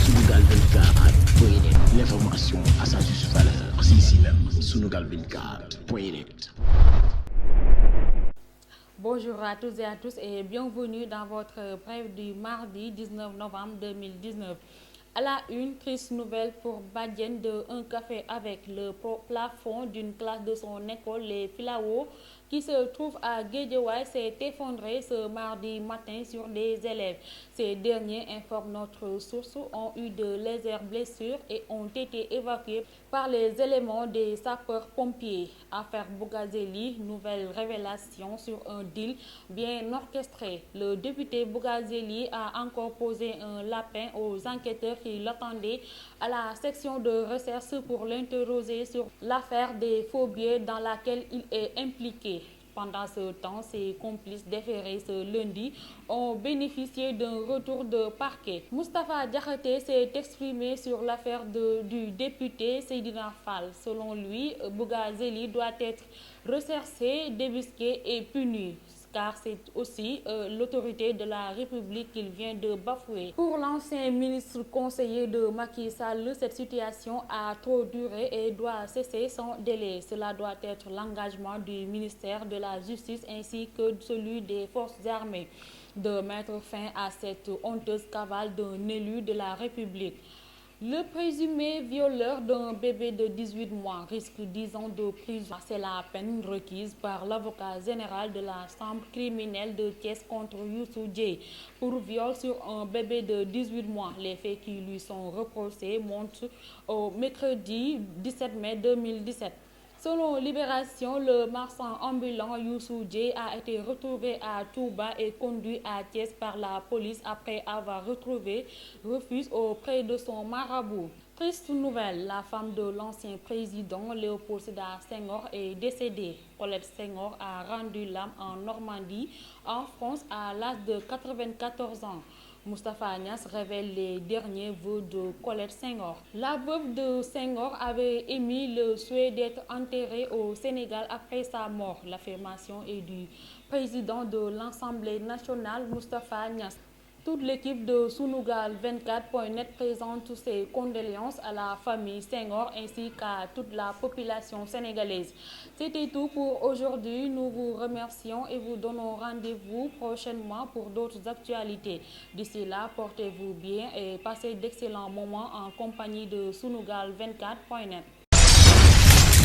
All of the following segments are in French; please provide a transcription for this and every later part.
Sunugal 24.net, l'information à sa juste valeur. C'est ici même, Sunugal 24.net. Bonjour à toutes et à tous et bienvenue dans votre brève du mardi 19 novembre 2019. À la une, triste nouvelle pour Badiane de un café avec le plafond d'une classe de son école, les Filao, qui se trouve à Guédiawaye, s'est effondré ce mardi matin sur des élèves. Ces derniers, informe notre source, ont eu de légères blessures et ont été évacués par les éléments des sapeurs-pompiers. Affaire Bougazeli, nouvelle révélation sur un deal bien orchestré. Le député Bougazeli a encore posé un lapin aux enquêteurs qui l'attendaient à la section de recherche pour l'interroger sur l'affaire des faux billets dans laquelle il est impliqué. Pendant ce temps, ses complices déférés ce lundi ont bénéficié d'un retour de parquet. Moustapha Diakhaté s'est exprimé sur l'affaire du député Seydina Fall. Selon lui, Bougazeli doit être recherché, débusqué et puni, car c'est aussi l'autorité de la République qu'il vient de bafouer. Pour l'ancien ministre conseiller de Macky Sall, cette situation a trop duré et doit cesser sans délai. Cela doit être l'engagement du ministère de la Justice ainsi que celui des forces armées de mettre fin à cette honteuse cavale d'un élu de la République. Le présumé violeur d'un bébé de 18 mois risque 10 ans de prison. C'est la peine requise par l'avocat général de la chambre criminelle de Thiès contre Youssou Dieye pour viol sur un bébé de 18 mois. Les faits qui lui sont reprochés montent au mercredi 17 mai 2017. Selon Libération, le marchand ambulant Youssou Dieye a été retrouvé à Touba et conduit à Thiès par la police après avoir retrouvé refuge auprès de son marabout. Triste nouvelle, la femme de l'ancien président Léopold Sédar Senghor est décédée. Colette Senghor a rendu l'âme en Normandie, en France, à l'âge de 94 ans. Moustapha Niasse révèle les derniers vœux de Colette Senghor. La veuve de Senghor avait émis le souhait d'être enterrée au Sénégal après sa mort. L'affirmation est du président de l'Assemblée nationale, Moustapha Niasse. Toute l'équipe de Sunugal 24.net présente ses condoléances à la famille Senghor ainsi qu'à toute la population sénégalaise. C'était tout pour aujourd'hui. Nous vous remercions et vous donnons rendez-vous prochainement pour d'autres actualités. D'ici là, portez-vous bien et passez d'excellents moments en compagnie de Sunugal 24.net.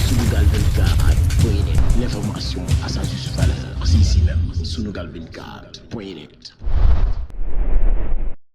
Sunugal 24.net, l'information à sa juste valeur. C'est ici même, Sunugal 24.net.